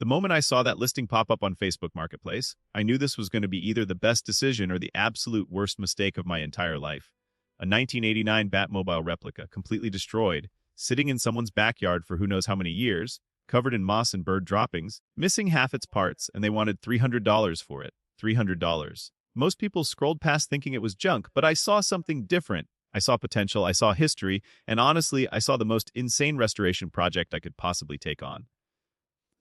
The moment I saw that listing pop up on Facebook Marketplace, I knew this was going to be either the best decision or the absolute worst mistake of my entire life. A 1989 Batmobile replica, completely destroyed, sitting in someone's backyard for who knows how many years, covered in moss and bird droppings, missing half its parts, and they wanted $300 for it. $300. Most people scrolled past thinking it was junk, but I saw something different. I saw potential, I saw history, and honestly, I saw the most insane restoration project I could possibly take on.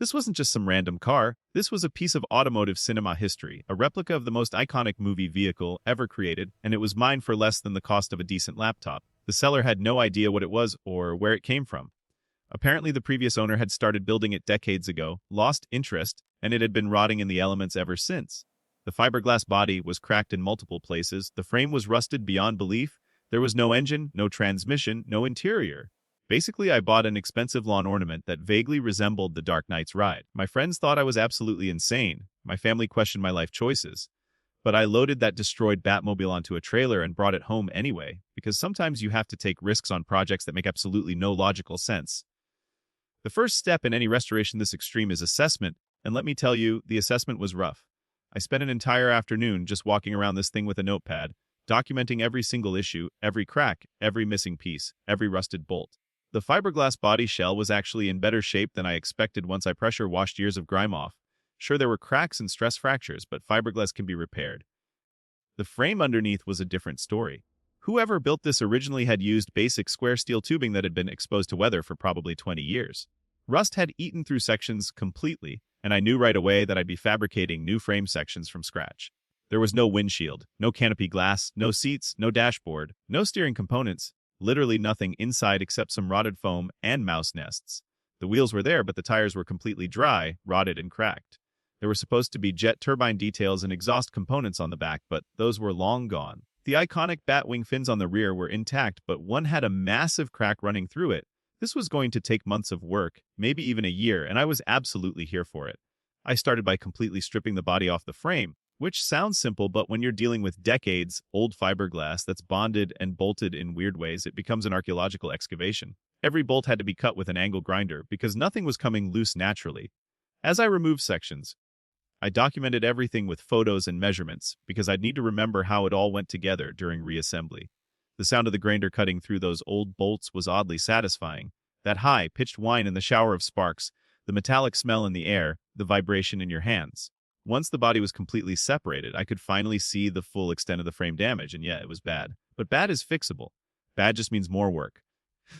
This wasn't just some random car. This was a piece of automotive cinema history, a replica of the most iconic movie vehicle ever created, and it was mine for less than the cost of a decent laptop. The seller had no idea what it was or where it came from. Apparently, the previous owner had started building it decades ago, lost interest, and it had been rotting in the elements ever since. The fiberglass body was cracked in multiple places, the frame was rusted beyond belief, there was no engine, no transmission, no interior. Basically, I bought an expensive lawn ornament that vaguely resembled the Dark Knight's ride. My friends thought I was absolutely insane. My family questioned my life choices. But I loaded that destroyed Batmobile onto a trailer and brought it home anyway, because sometimes you have to take risks on projects that make absolutely no logical sense. The first step in any restoration this extreme is assessment, and let me tell you, the assessment was rough. I spent an entire afternoon just walking around this thing with a notepad, documenting every single issue, every crack, every missing piece, every rusted bolt. The fiberglass body shell was actually in better shape than I expected once I pressure washed years of grime off. Sure, there were cracks and stress fractures, but fiberglass can be repaired. The frame underneath was a different story. Whoever built this originally had used basic square steel tubing that had been exposed to weather for probably 20 years. Rust had eaten through sections completely, and I knew right away that I'd be fabricating new frame sections from scratch. There was no windshield, no canopy glass, no seats, no dashboard, no steering components. Literally nothing inside except some rotted foam and mouse nests. The wheels were there, but the tires were completely dry, rotted, and cracked. There were supposed to be jet turbine details and exhaust components on the back, but those were long gone. The iconic batwing fins on the rear were intact, but one had a massive crack running through it. This was going to take months of work, maybe even a year, and I was absolutely here for it. I started by completely stripping the body off the frame, which sounds simple, but when you're dealing with decades-old fiberglass that's bonded and bolted in weird ways, it becomes an archaeological excavation. Every bolt had to be cut with an angle grinder because nothing was coming loose naturally. As I removed sections, I documented everything with photos and measurements because I'd need to remember how it all went together during reassembly. The sound of the grinder cutting through those old bolts was oddly satisfying. That high-pitched whine in the shower of sparks, the metallic smell in the air, the vibration in your hands. Once the body was completely separated, I could finally see the full extent of the frame damage, and yeah, it was bad. But bad is fixable. Bad just means more work.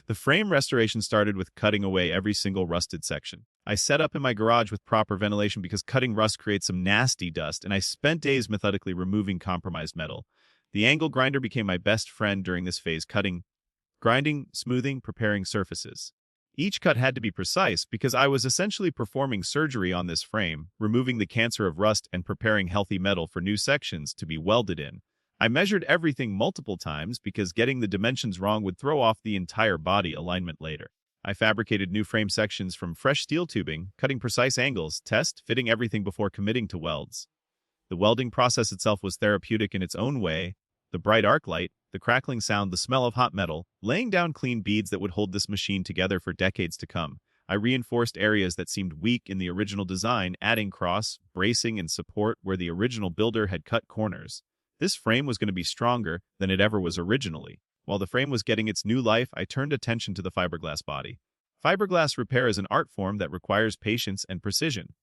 The frame restoration started with cutting away every single rusted section. I set up in my garage with proper ventilation because cutting rust creates some nasty dust, and I spent days methodically removing compromised metal. The angle grinder became my best friend during this phase, cutting, grinding, smoothing, preparing surfaces. Each cut had to be precise because I was essentially performing surgery on this frame, removing the cancer of rust and preparing healthy metal for new sections to be welded in. I measured everything multiple times because getting the dimensions wrong would throw off the entire body alignment later. I fabricated new frame sections from fresh steel tubing, cutting precise angles, fitting everything before committing to welds. The welding process itself was therapeutic in its own way. The bright arc light, the crackling sound, the smell of hot metal, laying down clean beads that would hold this machine together for decades to come. I reinforced areas that seemed weak in the original design, adding cross, bracing, and support where the original builder had cut corners. This frame was going to be stronger than it ever was originally. While the frame was getting its new life, I turned attention to the fiberglass body. Fiberglass repair is an art form that requires patience and precision.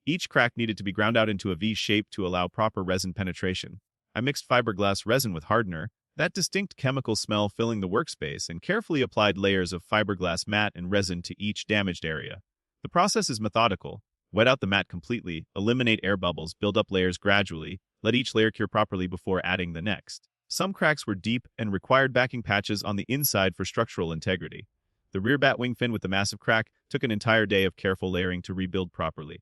Each crack needed to be ground out into a V shape to allow proper resin penetration. I mixed fiberglass resin with hardener, that distinct chemical smell filling the workspace, and carefully applied layers of fiberglass mat and resin to each damaged area. The process is methodical. Wet out the mat completely, eliminate air bubbles, build up layers gradually, let each layer cure properly before adding the next. Some cracks were deep and required backing patches on the inside for structural integrity. The rear bat wing fin with the massive crack took an entire day of careful layering to rebuild properly.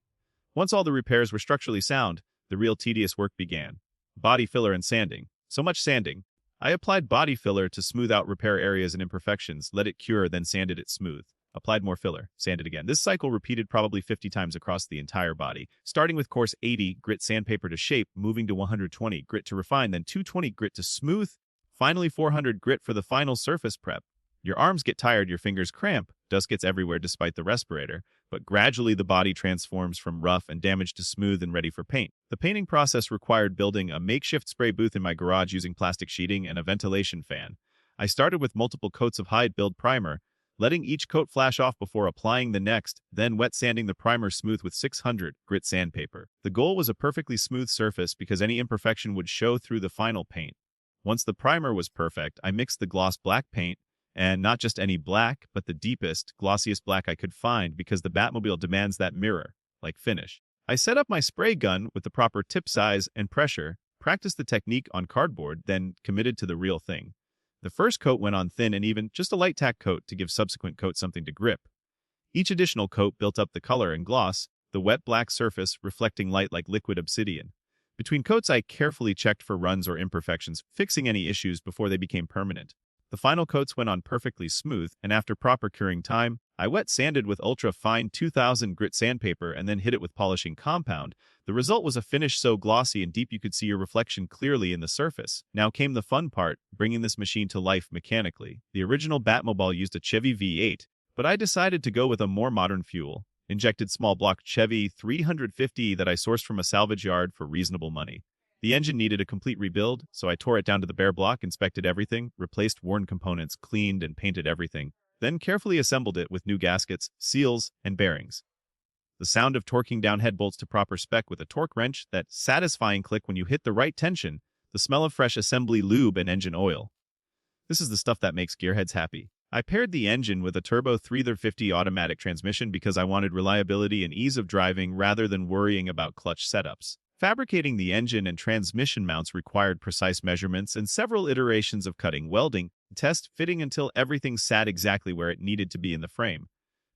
Once all the repairs were structurally sound, the real tedious work began. Body filler and sanding. So much sanding. I applied body filler to smooth out repair areas and imperfections, let it cure, then sanded it smooth. Applied more filler, sanded again. This cycle repeated probably 50 times across the entire body, starting with coarse 80 grit sandpaper to shape, moving to 120 grit to refine, then 220 grit to smooth, finally 400 grit for the final surface prep. Your arms get tired, your fingers cramp, dust gets everywhere despite the respirator, but gradually the body transforms from rough and damaged to smooth and ready for paint. The painting process required building a makeshift spray booth in my garage using plastic sheeting and a ventilation fan. I started with multiple coats of hide build primer, letting each coat flash off before applying the next, then wet sanding the primer smooth with 600 grit sandpaper. The goal was a perfectly smooth surface because any imperfection would show through the final paint. Once the primer was perfect, I mixed the gloss black paint, and not just any black, but the deepest, glossiest black I could find because the Batmobile demands that mirror-like finish. I set up my spray gun with the proper tip size and pressure, practiced the technique on cardboard, then committed to the real thing. The first coat went on thin and even, just a light tack coat to give subsequent coats something to grip. Each additional coat built up the color and gloss, the wet black surface reflecting light like liquid obsidian. Between coats, I carefully checked for runs or imperfections, fixing any issues before they became permanent. The final coats went on perfectly smooth, and after proper curing time, I wet sanded with ultra-fine 2000 grit sandpaper and then hit it with polishing compound. The result was a finish so glossy and deep you could see your reflection clearly in the surface. Now came the fun part, bringing this machine to life mechanically. The original Batmobile used a Chevy V8, but I decided to go with a more modern fuel. Injected small block Chevy 350 that I sourced from a salvage yard for reasonable money. The engine needed a complete rebuild, so I tore it down to the bare block, inspected everything, replaced worn components, cleaned and painted everything, then carefully assembled it with new gaskets, seals, and bearings. The sound of torquing down head bolts to proper spec with a torque wrench, that satisfying click when you hit the right tension, the smell of fresh assembly lube and engine oil. This is the stuff that makes gearheads happy. I paired the engine with a turbo 350 automatic transmission because I wanted reliability and ease of driving rather than worrying about clutch setups. Fabricating the engine and transmission mounts required precise measurements and several iterations of cutting, welding, test, fitting until everything sat exactly where it needed to be in the frame.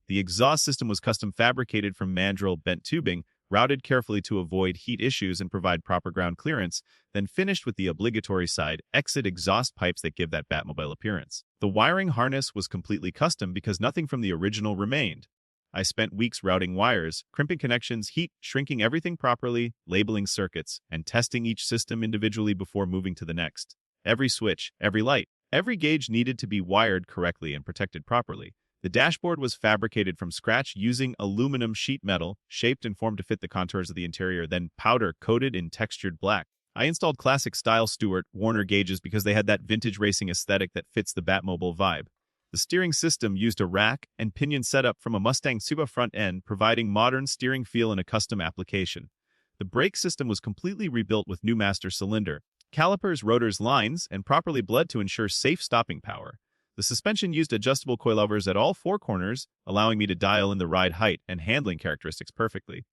The exhaust system was custom fabricated from mandrel bent tubing, routed carefully to avoid heat issues and provide proper ground clearance, then finished with the obligatory side exit exhaust pipes that give that Batmobile appearance. The wiring harness was completely custom because nothing from the original remained. I spent weeks routing wires, crimping connections, shrinking everything properly, labeling circuits, and testing each system individually before moving to the next. Every switch, every light, every gauge needed to be wired correctly and protected properly. The dashboard was fabricated from scratch using aluminum sheet metal, shaped and formed to fit the contours of the interior, then powder-coated in textured black. I installed classic-style Stewart Warner gauges because they had that vintage racing aesthetic that fits the Batmobile vibe. The steering system used a rack and pinion setup from a Mustang Suba front end, providing modern steering feel in a custom application. The brake system was completely rebuilt with new master cylinder, calipers, rotors, lines, and properly bled to ensure safe stopping power. The suspension used adjustable coilovers at all four corners, allowing me to dial in the ride height and handling characteristics perfectly.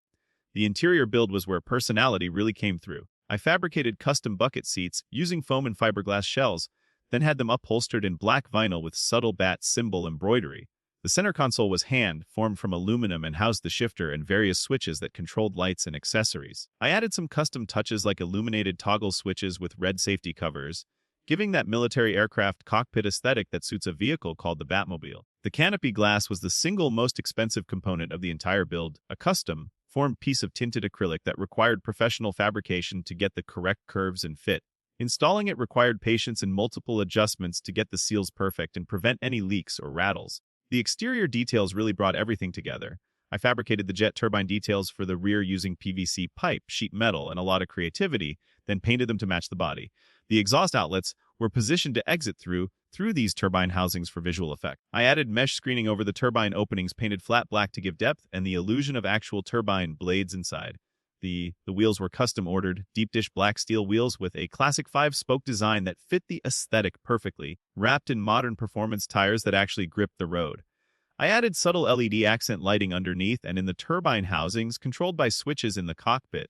The interior build was where personality really came through. I fabricated custom bucket seats using foam and fiberglass shells, then had them upholstered in black vinyl with subtle bat symbol embroidery. The center console was hand-formed from aluminum and housed the shifter and various switches that controlled lights and accessories. I added some custom touches like illuminated toggle switches with red safety covers, giving that military aircraft cockpit aesthetic that suits a vehicle called the Batmobile. The canopy glass was the single most expensive component of the entire build, a custom-formed piece of tinted acrylic that required professional fabrication to get the correct curves and fit. Installing it required patience and multiple adjustments to get the seals perfect and prevent any leaks or rattles. The exterior details really brought everything together. I fabricated the jet turbine details for the rear using PVC pipe, sheet metal, and a lot of creativity, then painted them to match the body. The exhaust outlets were positioned to exit through these turbine housings for visual effect. I added mesh screening over the turbine openings painted flat black to give depth and the illusion of actual turbine blades inside. The wheels were custom ordered, deep dish black steel wheels with a classic 5-spoke design that fit the aesthetic perfectly, wrapped in modern performance tires that actually gripped the road. I added subtle LED accent lighting underneath and in the turbine housings controlled by switches in the cockpit,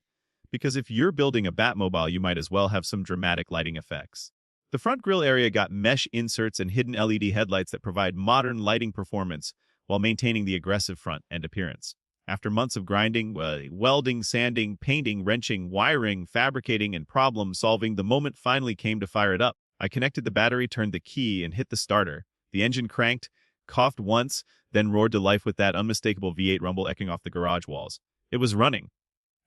because if you're building a Batmobile, you might as well have some dramatic lighting effects. The front grille area got mesh inserts and hidden LED headlights that provide modern lighting performance while maintaining the aggressive front end appearance. After months of grinding, welding, sanding, painting, wrenching, wiring, fabricating, and problem-solving, the moment finally came to fire it up. I connected the battery, turned the key, and hit the starter. The engine cranked, coughed once, then roared to life with that unmistakable V8 rumble echoing off the garage walls. It was running.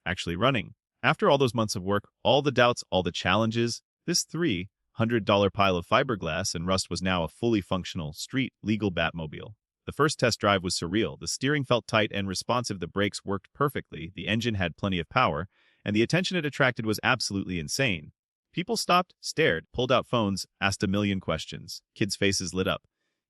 Actually running. After all those months of work, all the doubts, all the challenges, this 300 $100 pile of fiberglass, and Rust was now a fully functional, street-legal Batmobile. The first test drive was surreal. The steering felt tight and responsive, the brakes worked perfectly, the engine had plenty of power, and the attention it attracted was absolutely insane. People stopped, stared, pulled out phones, asked a million questions. Kids' faces lit up.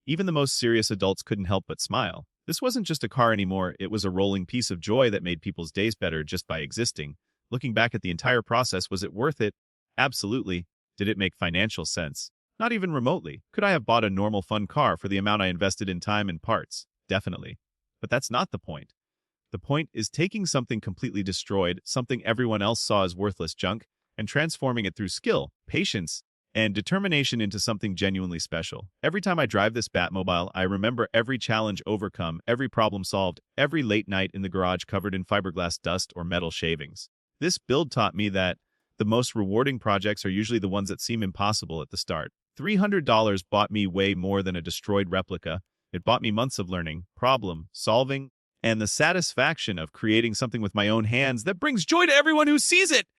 Even the most serious adults couldn't help but smile. This wasn't just a car anymore, it was a rolling piece of joy that made people's days better just by existing. Looking back at the entire process, was it worth it? Absolutely. Did it make financial sense? Not even remotely. Could I have bought a normal fun car for the amount I invested in time and parts? Definitely. But that's not the point. The point is taking something completely destroyed, something everyone else saw as worthless junk, and transforming it through skill, patience, and determination into something genuinely special. Every time I drive this Batmobile, I remember every challenge overcome, every problem solved, every late night in the garage covered in fiberglass dust or metal shavings. This build taught me that the most rewarding projects are usually the ones that seem impossible at the start. $300 bought me way more than a destroyed replica. It bought me months of learning, problem solving, and the satisfaction of creating something with my own hands that brings joy to everyone who sees it.